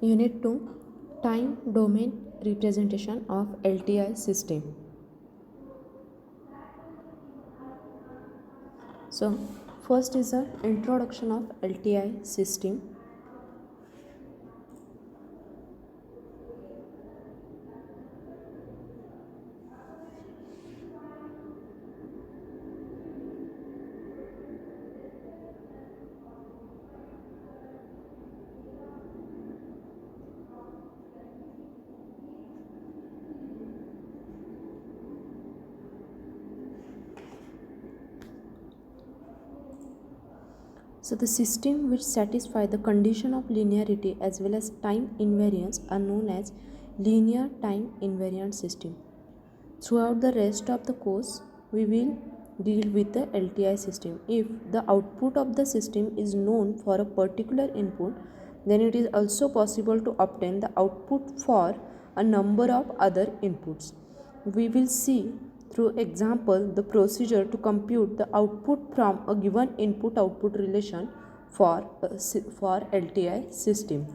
Unit 2, Time Domain Representation of LTI System. So, first is the introduction of LTI system. So, the system which satisfy the condition of linearity as well as time invariance are known as linear time invariant system. Throughout the rest of the course, we will deal with the LTI system. If the output of the system is known for a particular input, then it is also possible to obtain the output for a number of other inputs. We will see through example the procedure to compute the output from a given input output relation for LTI system.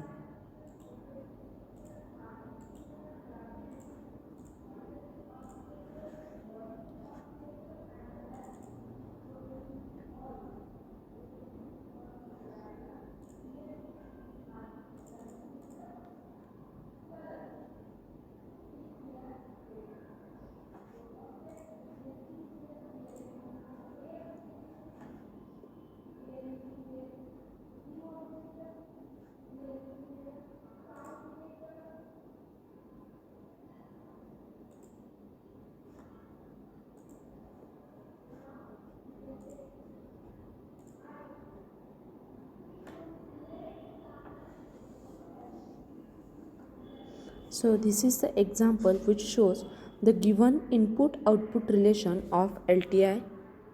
So this is the example which shows the given input output relation of LTI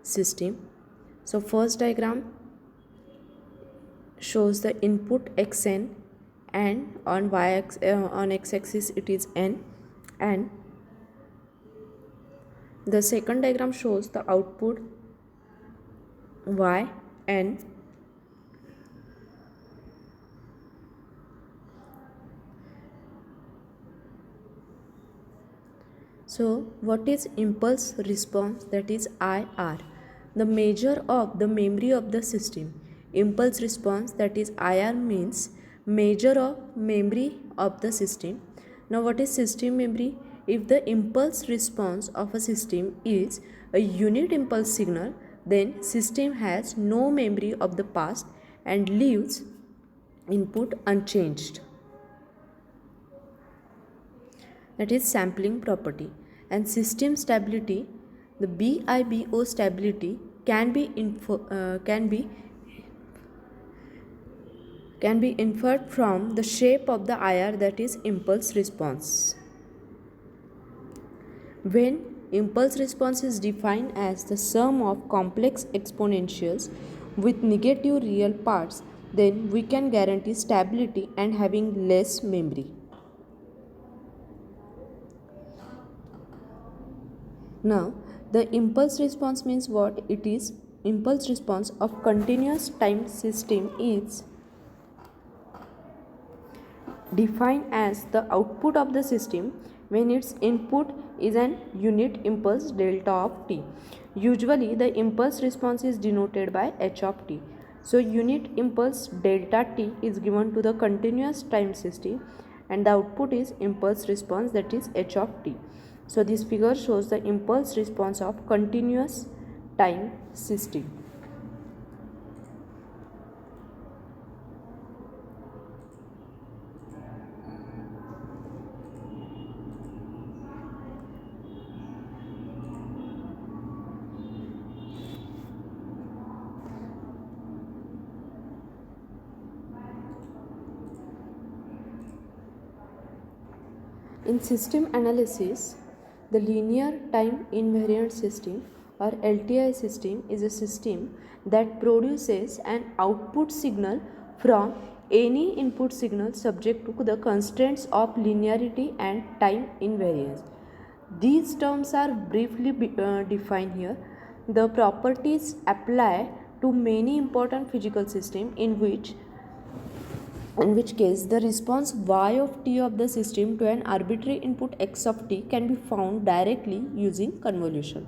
system. So first diagram shows the input xn and on on x-axis it is n, and the second diagram shows the output y n. So what is impulse response, that is IR, the measure of the memory of the system. Impulse response, that is IR, means measure of memory of the system. Now what is system memory? If the impulse response of a system is a unit impulse signal, then system has no memory of the past and leaves input unchanged. That is sampling property. And system stability, the BIBO stability can be inferred from the shape of the IR, that is impulse response. When impulse response is defined as the sum of complex exponentials with negative real parts, then we can guarantee stability and having less memory. Now, the impulse response means what? It is impulse response of continuous time system is defined as the output of the system when its input is an unit impulse delta of t. Usually, the impulse response is denoted by h of t. So, unit impulse delta t is given to the continuous time system and the output is impulse response, that is h of t. So this figure shows the impulse response of continuous time system. In system analysis, the linear time invariant system or LTI system is a system that produces an output signal from any input signal subject to the constraints of linearity and time invariance. These terms are briefly defined here. The properties apply to many important physical systems in which in which case the response y of t of the system to an arbitrary input x of t can be found directly using convolution.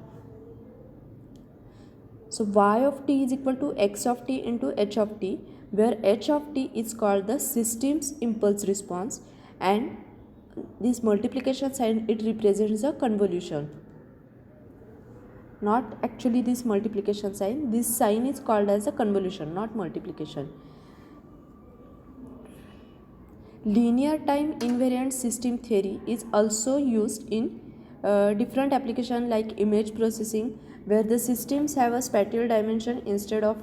So y of t is equal to x of t into h of t, where h of t is called the system's impulse response, and this multiplication sign, it represents a convolution. Not actually this multiplication sign, this sign is called as a convolution, not multiplication. Linear time invariant system theory is also used in different applications like image processing, where the systems have a spatial dimension instead of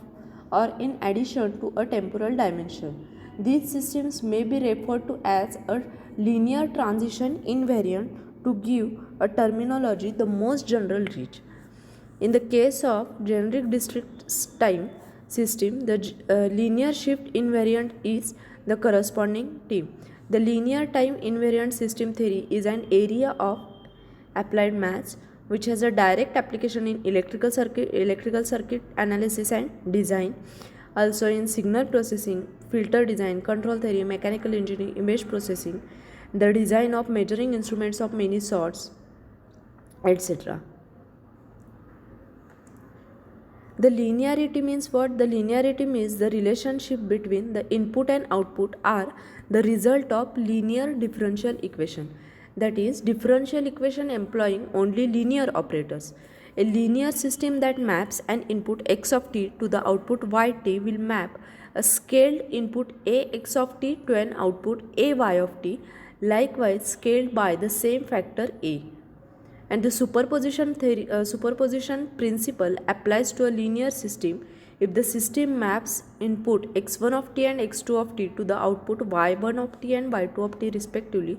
or in addition to a temporal dimension. These systems may be referred to as a linear transition invariant to give a terminology the most general reach. In the case of generic discrete time system, the linear shift invariant is the corresponding T. The linear time invariant system theory is an area of applied maths which has a direct application in electrical circuit analysis and design, also in signal processing, filter design, control theory, mechanical engineering, image processing, the design of measuring instruments of many sorts, etc. The linearity means what? The linearity means the relationship between the input and output are the result of linear differential equation. That is, differential equation employing only linear operators. A linear system that maps an input x of t to the output yt will map a scaled input ax of t to an output ay of t, likewise scaled by the same factor a. And the superposition principle applies to a linear system if the system maps input x1 of t and x2 of t to the output y1 of t and y2 of t respectively,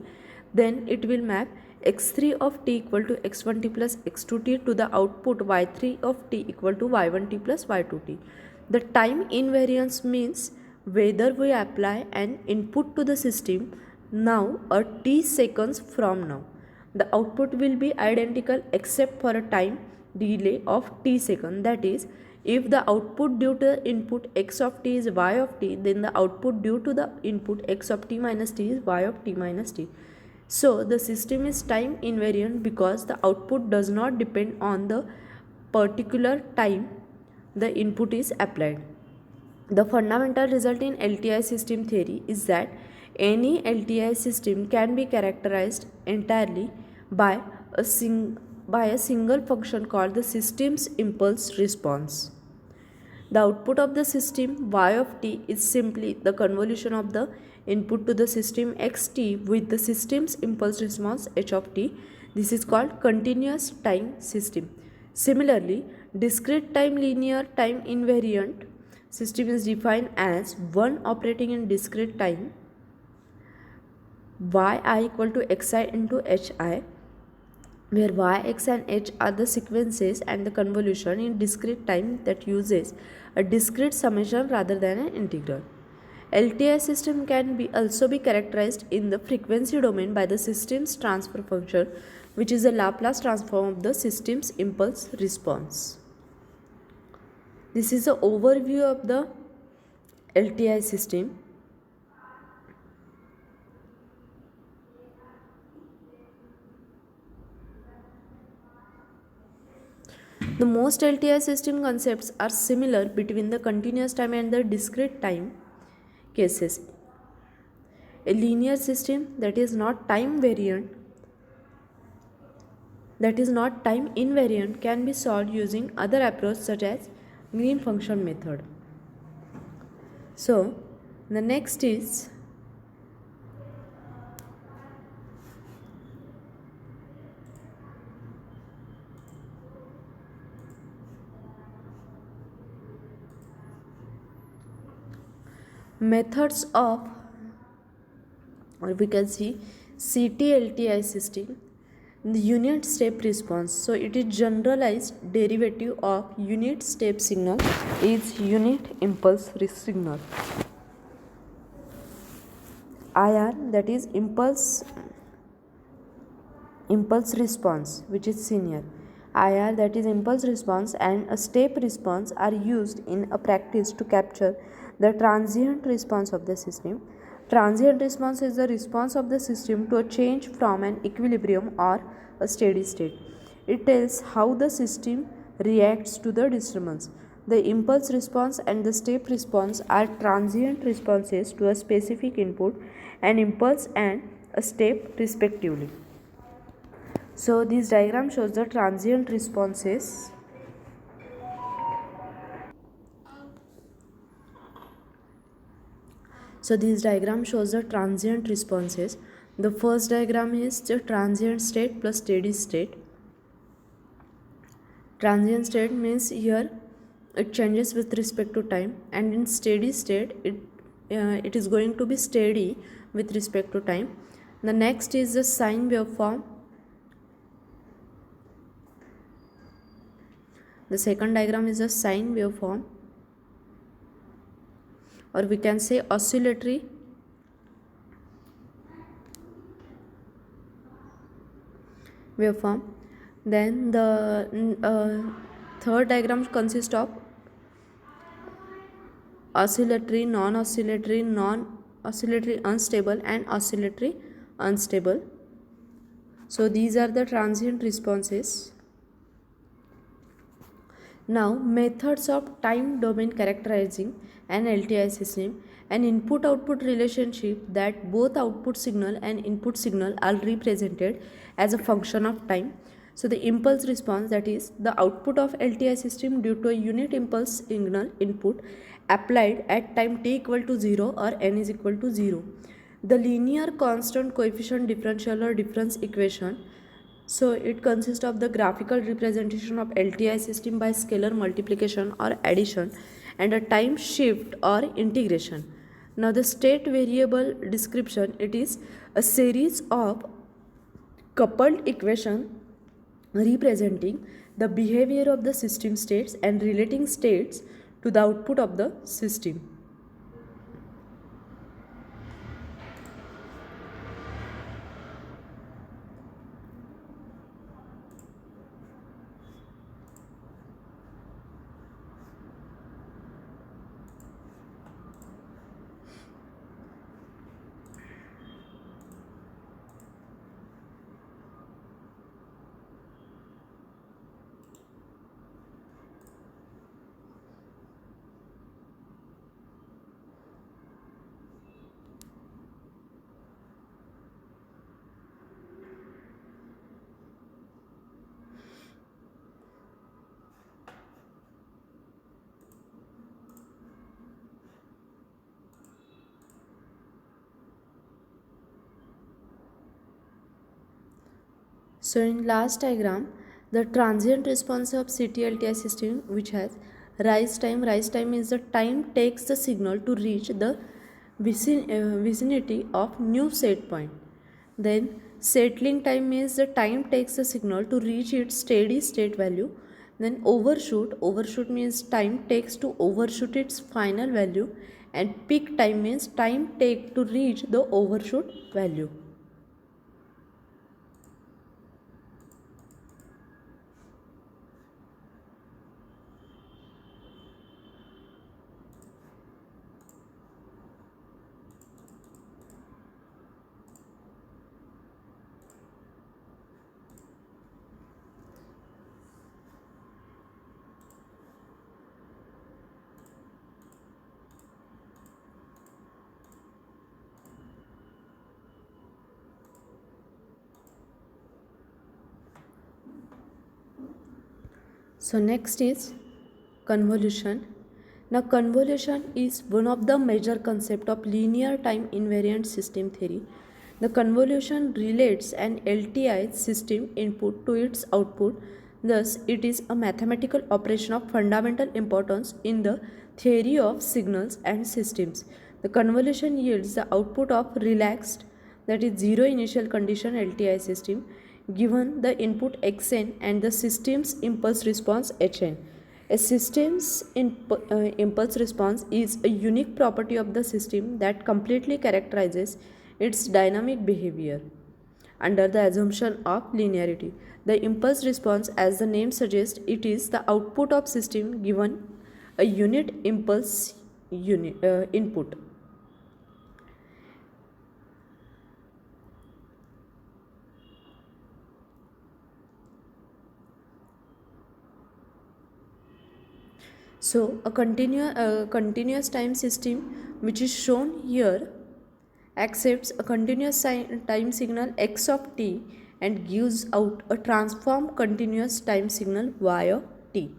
then it will map x3 of t equal to x1t plus x2t to the output y3 of t equal to y1t plus y2t. The time invariance means whether we apply an input to the system now or t seconds from now, the output will be identical except for a time delay of t second. That is, if the output due to the input x of t is y of t, then the output due to the input x of t minus t is y of t minus t. So the system is time invariant because the output does not depend on the particular time the input is applied. The fundamental result in LTI system theory is that any LTI system can be characterized entirely by a single function called the system's impulse response. The output of the system y of t is simply the convolution of the input to the system xt with the system's impulse response h of t. This is called continuous time system. Similarly, discrete time linear time invariant system is defined as one operating in discrete time yi equal to xi into hi, where y, x and h are the sequences and the convolution in discrete time that uses a discrete summation rather than an integral. LTI system can also be characterized in the frequency domain by the system's transfer function, which is a Laplace transform of the system's impulse response. This is an overview of the LTI system. The most LTI system concepts are similar between the continuous time and the discrete time cases. A linear system that is not time invariant can be solved using other approaches such as Green function method. So the next is methods of, or we can see CT-LTI system. The unit step response, so it is generalized derivative of unit step signal is unit impulse signal. IR, that is impulse response, which is senior. IR, that is impulse response, and a step response are used in a practice to capture the transient response of the system. Transient response is the response of the system to a change from an equilibrium or a steady state. It tells how the system reacts to the disturbance. The impulse response and the step response are transient responses to a specific input, an impulse and a step respectively. So this diagram shows the transient responses. So this diagram shows the transient responses. The first diagram is the transient state plus steady state. Transient state means here it changes with respect to time, and in steady state it is going to be steady with respect to time. The next is the sine waveform. The second diagram is a sine waveform, or we can say oscillatory waveform. Then the third diagram consists of oscillatory, non-oscillatory, non-oscillatory unstable and oscillatory unstable. So these are the transient responses. Now, methods of time domain characterizing an LTI system. An input-output relationship that both output signal and input signal are represented as a function of time. So the impulse response, that is the output of LTI system due to a unit impulse signal input applied at time t equal to 0 or n is equal to 0. The linear constant coefficient differential or difference equation. So it consists of the graphical representation of LTI system by scalar multiplication or addition and a time shift or integration. Now the state variable description, it is a series of coupled equation representing the behavior of the system states and relating states to the output of the system. So in last diagram, the transient response of CT-LTI system, which has rise time. Rise time is the time takes the signal to reach the vicinity of new set point. Then settling time means the time takes the signal to reach its steady state value. Then overshoot. Overshoot means time takes to overshoot its final value. And peak time means time take to reach the overshoot value. So next is convolution. Now convolution is one of the major concept of linear time invariant system theory. The convolution relates an LTI system input to its output. Thus, it is a mathematical operation of fundamental importance in the theory of signals and systems. The convolution yields the output of relaxed, that is zero initial condition LTI system given the input xn and the system's impulse response hn. A system's impulse response is a unique property of the system that completely characterizes its dynamic behavior under the assumption of linearity. The impulse response, as the name suggests, it is the output of system given a unit impulse input. So a continuous time system which is shown here accepts a continuous time signal x of t and gives out a transformed continuous time signal y of t.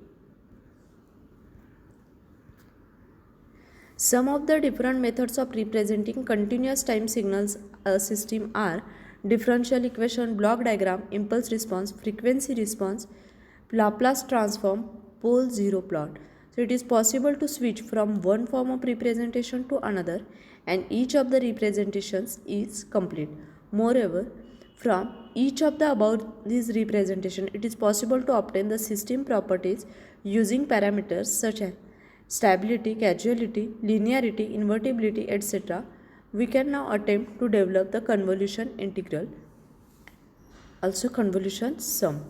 Some of the different methods of representing continuous time signals system are differential equation, block diagram, impulse response, frequency response, Laplace transform, pole zero plot. So it is possible to switch from one form of representation to another, and each of the representations is complete. Moreover, from each of the above these representation, it is possible to obtain the system properties using parameters such as stability, causality, linearity, invertibility, etc. We can now attempt to develop the convolution integral, also convolution sum.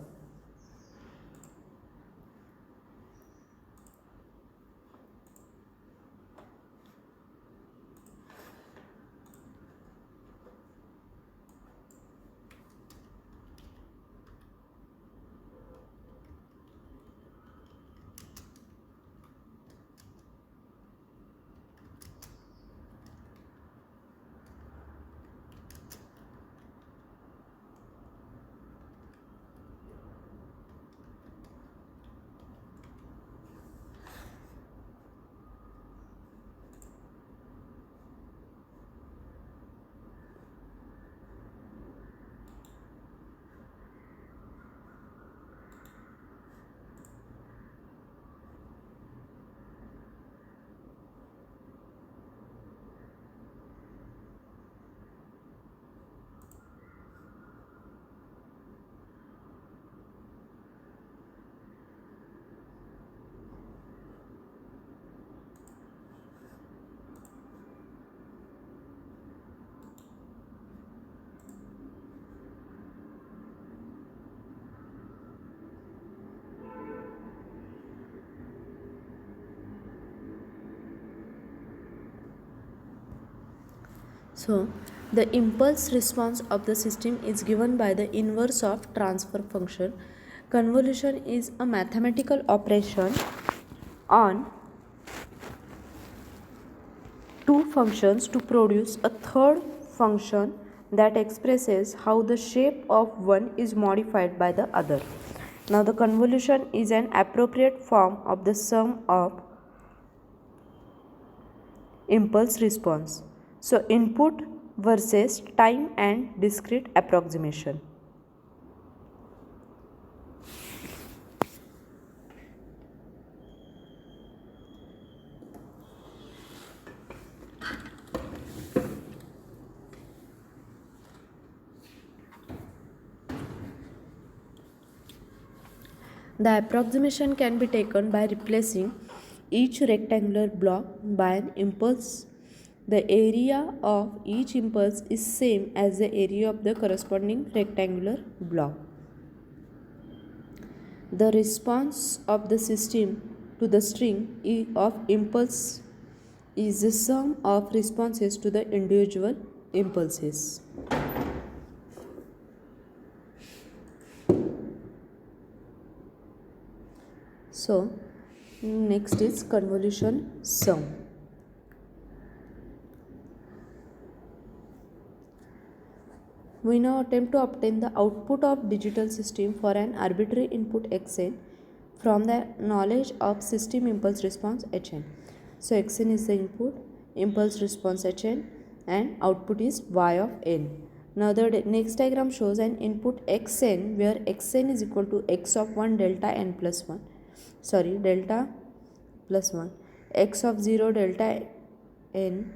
So, the impulse response of the system is given by the inverse of transfer function. Convolution is a mathematical operation on two functions to produce a third function that expresses how the shape of one is modified by the other. Now, the convolution is an appropriate form of the sum of impulse response. So, input versus time and discrete approximation. The approximation can be taken by replacing each rectangular block by an impulse. The area of each impulse is same as the area of the corresponding rectangular block. The response of the system to the string of impulse is the sum of responses to the individual impulses. So, next is convolution sum. We now attempt to obtain the output of digital system for an arbitrary input xn from the knowledge of system impulse response hn. So, xn is the input, impulse response hn, and output is y of n. Now, the next diagram shows an input xn where xn is equal to x of 1 delta n plus 1. Delta plus 1, x of 0 delta n,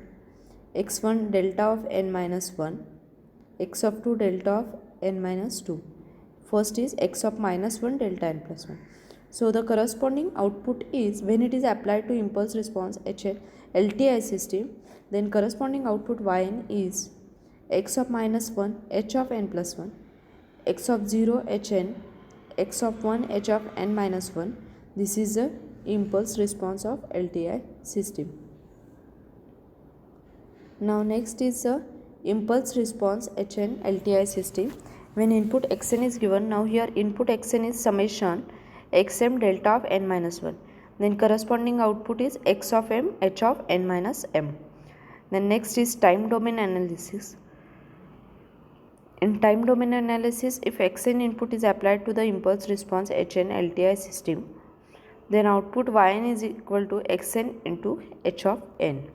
x1 delta of n minus 1, x of 2 delta of n minus 2. First is x of minus 1 delta n plus 1. So, the corresponding output is when it is applied to impulse response HL LTI system, then corresponding output yn is x of minus 1 h of n plus 1, x of 0 hn, x of 1 h of n minus 1. This is the impulse response of LTI system. Now next is the impulse response Hn LTI system. When input xn is given, now here input xn is summation xm delta of n minus 1. Then corresponding output is x of m, h of n minus m. Then next is time domain analysis. In time domain analysis, if xn input is applied to the impulse response hn LTI system, then output yn is equal to xn into h of n.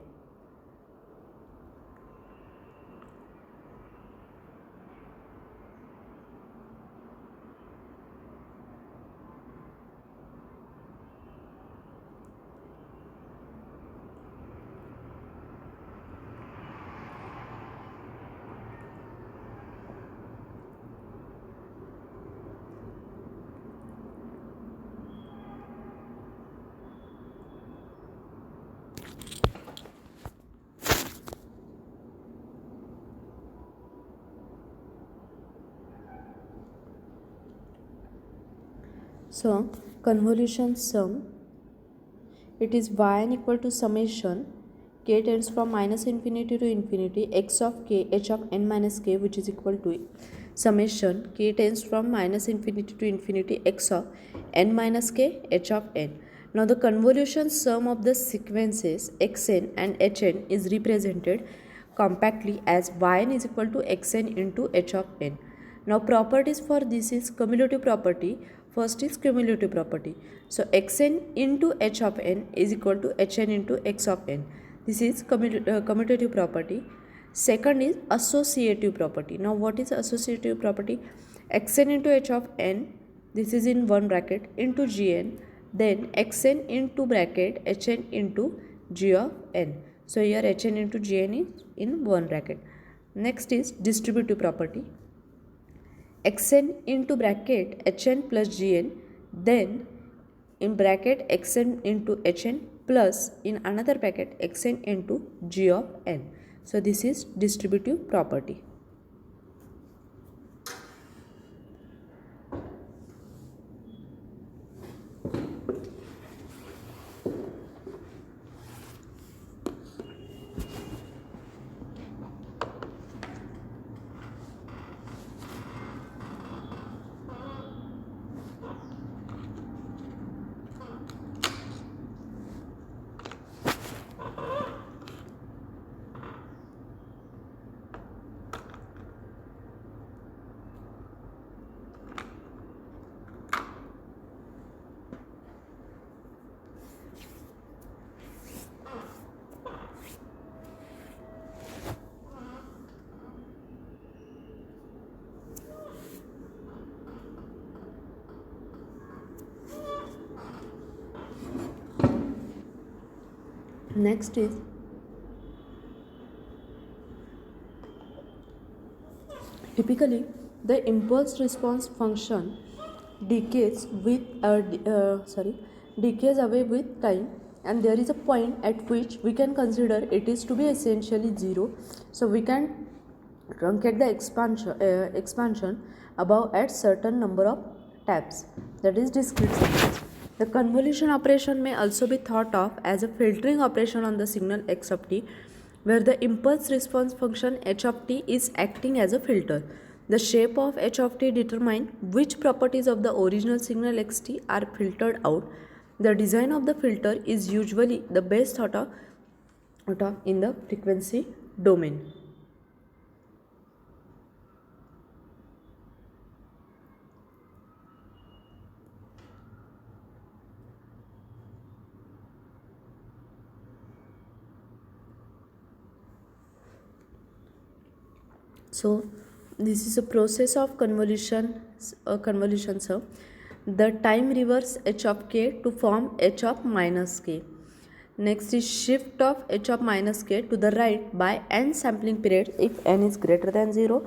So convolution sum, it is yn equal to summation k tends from minus infinity to infinity x of k h of n minus k, which is equal to summation k tends from minus infinity to infinity x of n minus k h of n. Now the convolution sum of the sequences xn and hn is represented compactly as yn is equal to xn into h of n. Now properties for this is cumulative property. First is cumulative property. So xn into h of n is equal to hn into x of n. This is commutative property. Second is associative property. Now what is associative property? Xn into h of n, this is in one bracket, into gn, then xn into bracket hn into g of n. So here hn into gn is in one bracket. Next is distributive property. Xn into bracket hn plus gn, then in bracket xn into hn plus in another bracket xn into g of n. So this is distributive property. Next is typically the impulse response function decays with decays away with time, and there is a point at which we can consider it is to be essentially zero. So we can truncate the expansion above at certain number of taps, that is discrete signals. The convolution operation may also be thought of as a filtering operation on the signal x of t, where the impulse response function h of t is acting as a filter. The shape of h of t determines which properties of the original signal xt are filtered out. The design of the filter is usually the best thought of in the frequency domain. So this is a process of convolution sum. The time reverse h of k to form h of minus k. Next is shift of h of minus k to the right by n sampling periods if n is greater than 0,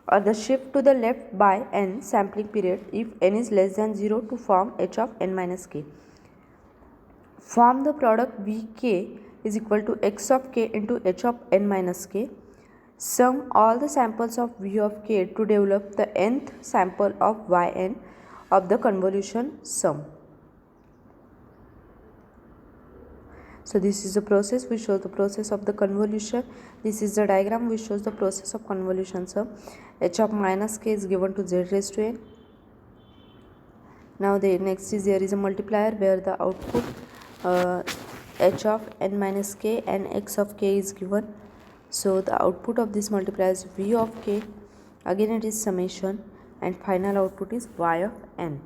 or the shift to the left by n sampling period if n is less than 0 to form h of n minus k. Form the product vk is equal to x of k into h of n minus k. Sum all the samples of v of k to develop the nth sample of yn of the convolution sum. So this is the process which shows the process of the convolution. This is the diagram which shows the process of convolution sum. H of minus k is given to z raised to n. Now the next is there is a multiplier where the output uh, h of n minus k and x of k is given. So the output of this multiplier is v of k, again it is summation, and final output is y of n.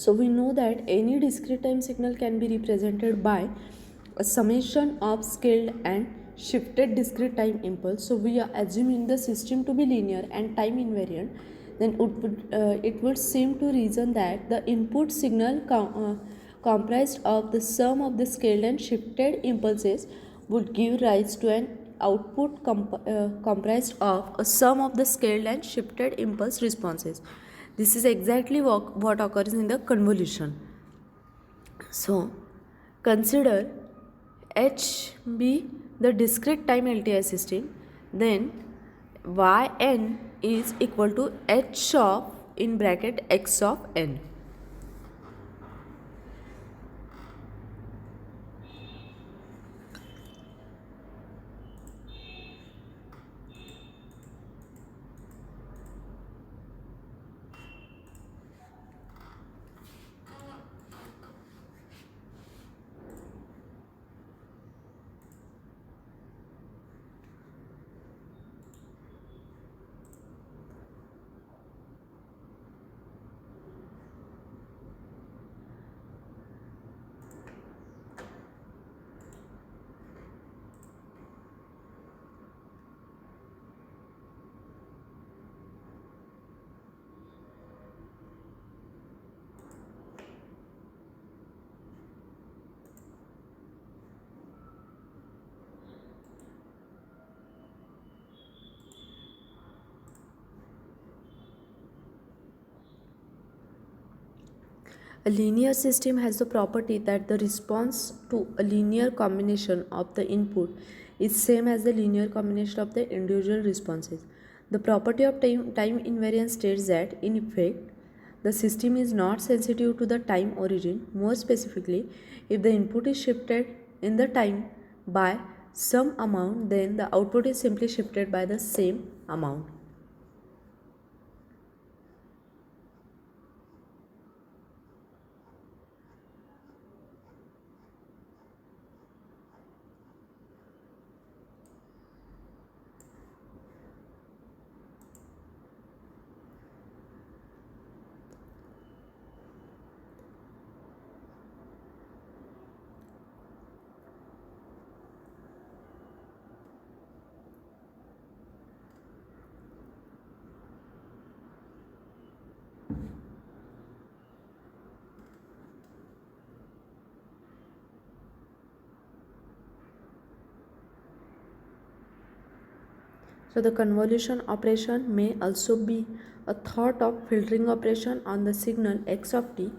So we know that any discrete time signal can be represented by a summation of scaled and shifted discrete time impulse. So we are assuming the system to be linear and time invariant. Then it would seem to reason that the input signal comprised of the sum of the scaled and shifted impulses would give rise to an output comprised of a sum of the scaled and shifted impulse responses. This is exactly what occurs in the convolution. So, consider H be the discrete time LTI system, then Yn is equal to H of in bracket X of n. A linear system has the property that the response to a linear combination of the input is same as the linear combination of the individual responses. The property of time invariance states that, in effect, the system is not sensitive to the time origin. More specifically, if the input is shifted in the time by some amount, then the output is simply shifted by the same amount. So the convolution operation may also be a thought of filtering operation on the signal x of t,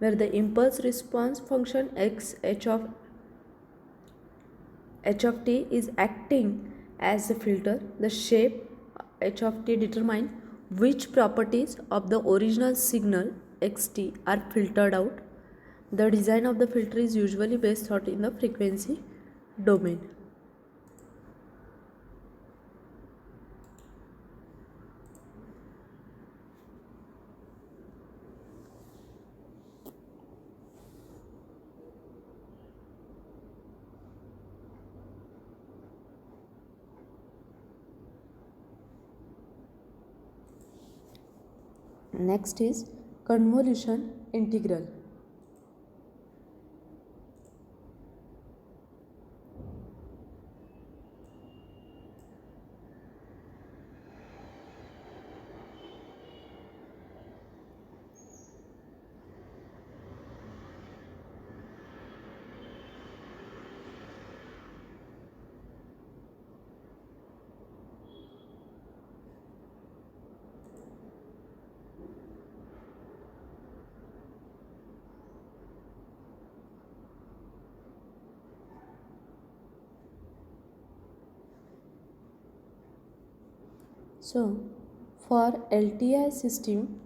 where the impulse response function x h of t is acting as the filter. The shape h of t determine which properties of the original signal xt are filtered out. The design of the filter is usually best thought in the frequency domain. Next is convolution integral. So, for LTI system,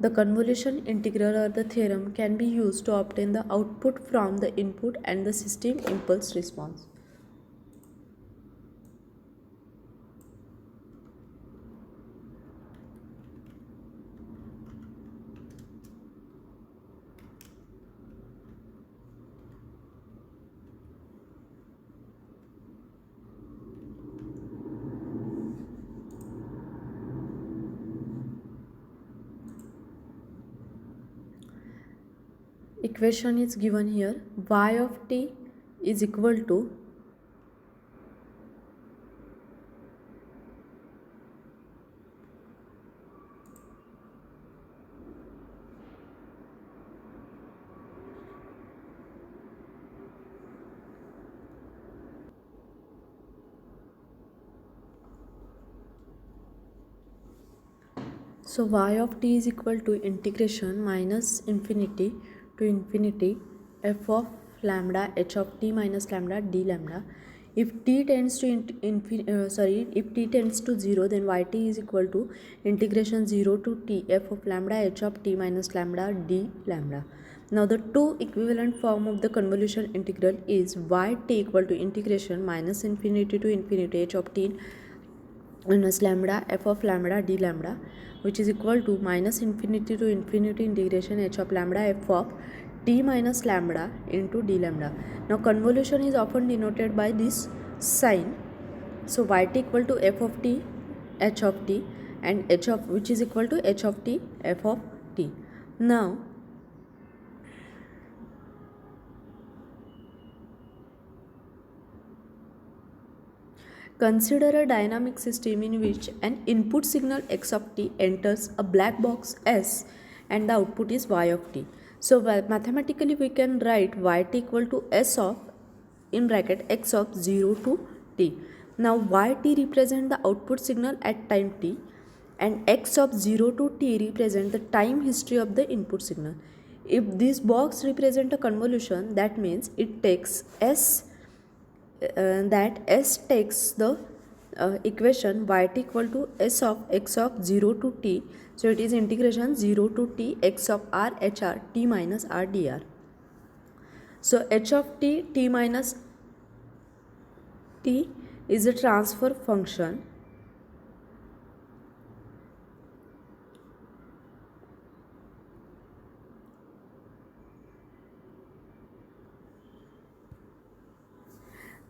The convolution integral or the theorem can be used to obtain the output from the input and the system impulse response. Equation is given here. Y of t is equal to y of t is equal to integration minus infinity to infinity f of lambda h of t minus lambda d lambda. If t tends to if t tends to 0, then yt is equal to integration 0 to t f of lambda h of t minus lambda d lambda. Now the two equivalent form of the convolution integral is yt equal to integration minus infinity to infinity h of t minus lambda f of lambda d lambda, which is equal to minus infinity to infinity integration h of lambda f of t minus lambda into d lambda. Now convolution is often denoted by this sign. So yt equal to f of t h of t and h of which is equal to h of t f of t. Now consider a dynamic system in which an input signal x of t enters a black box S and the output is y of t. So mathematically we can write yt equal to S of in bracket x of 0 to t. Now yt represent the output signal at time t and x of 0 to t represent the time history of the input signal. If this box represent a convolution, that means it takes S that S takes the equation yt equal to S of x of 0 to t. So it is integration 0 to t x of r hr t minus r dr. So h of t minus t is a transfer function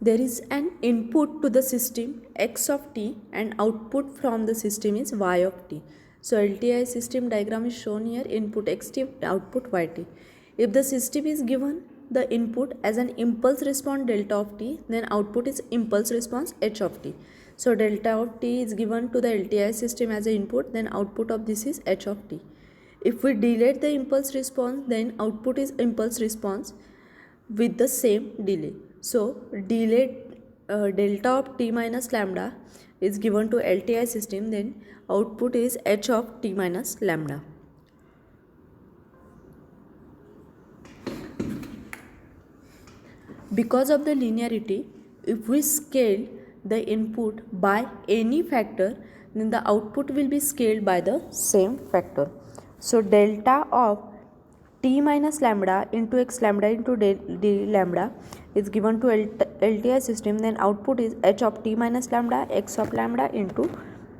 there is an input to the system x of t and output from the system is y of t. So LTI system diagram is shown here, input xt, output yt. If the system is given the input as an impulse response delta of t, then output is impulse response h of t. So delta of t is given to the LTI system as an input, then output of this is h of t. If we delete the impulse response, then output is impulse response with the same delay. So delay delta of t minus lambda is given to LTI system, then output is h of t minus lambda. Because of the linearity, if we scale the input by any factor, then the output will be scaled by the same factor. So delta of t minus lambda into x lambda into d lambda is given to LTI system, then output is h of t minus lambda x of lambda into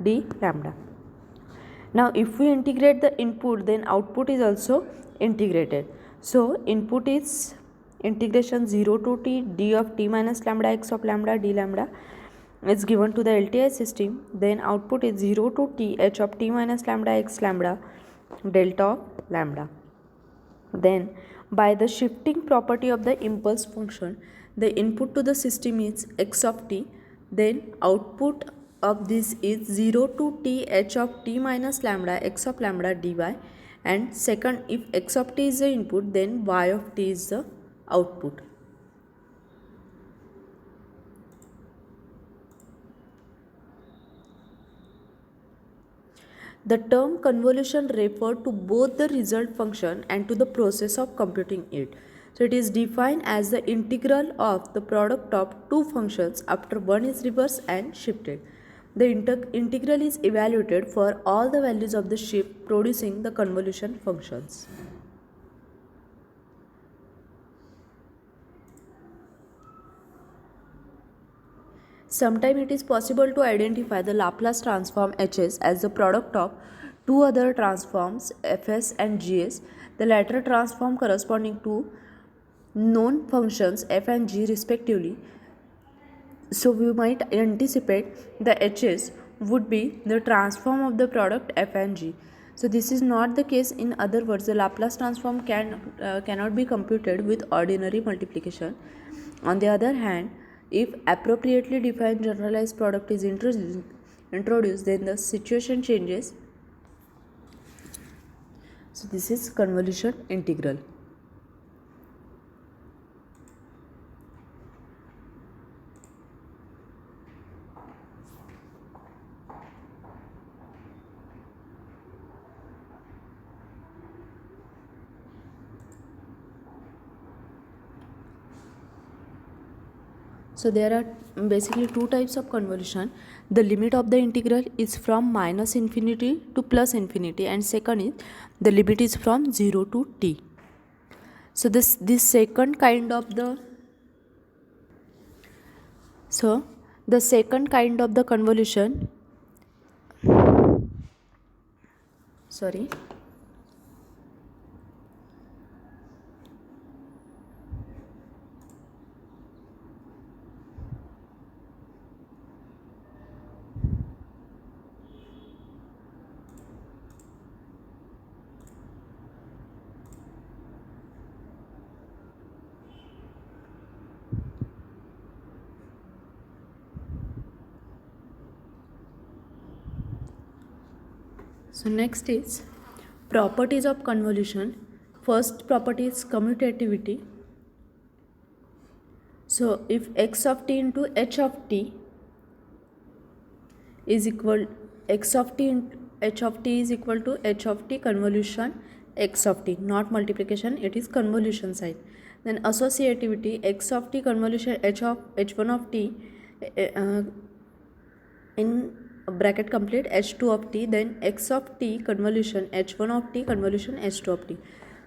d lambda. Now if we integrate the input, then output is also integrated. So input is integration 0 to t d of t minus lambda x of lambda d lambda is given to the LTI system, then output is 0 to t h of t minus lambda x lambda delta of lambda. Then by the shifting property of the impulse function, the input to the system is x of t, then output of this is 0 to t h of t minus lambda x of lambda dy, and second, if x of t is the input, then y of t is the output. The term convolution refers to both the result function and to the process of computing it. So it is defined as the integral of the product of two functions after one is reversed and shifted. The integral is evaluated for all the values of the shift, producing the convolution functions. Sometimes it is possible to identify the Laplace transform Hs as the product of two other transforms Fs and Gs, the latter transform corresponding to known functions f and g respectively. So we might anticipate the Hs would be the transform of the product f and g. So this is not the case. In other words, the Laplace transform cannot be computed with ordinary multiplication. On the other hand, if appropriately defined generalized product is introduced, then the situation changes. So this is convolution integral. So there are basically two types of convolution. The limit of the integral is from minus infinity to plus infinity, and second is the limit is from 0 to t. So this second kind of the second kind of the convolution, sorry, so next is properties of convolution. First property is commutativity. So if x of t into h of t is equal x of t into h of t is equal to h of t convolution x of t, not multiplication, it is convolution side. Then associativity, x of t convolution h1 of t in bracket complete h2 of t, then x of t convolution h1 of t convolution h2 of t.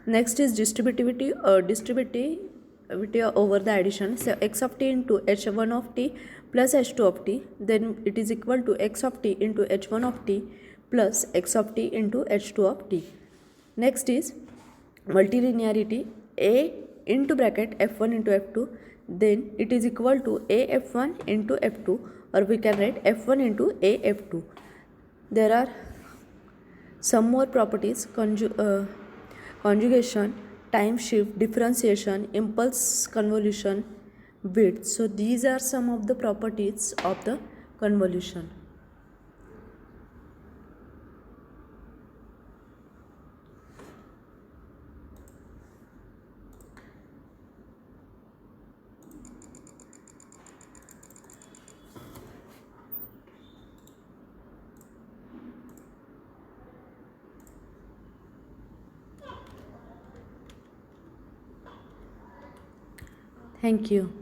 Next is distributivity over the addition. So x of t into h1 of t plus h2 of t, then it is equal to x of t into h1 of t plus x of t into h2 of t. Next is multilinearity, a into bracket f1 into f2, then it is equal to a f1 into f2, or we can write f1 into a f2. There are some more properties: conjugation, time shift, differentiation, impulse convolution, width. So these are some of the properties of the convolution. Thank you.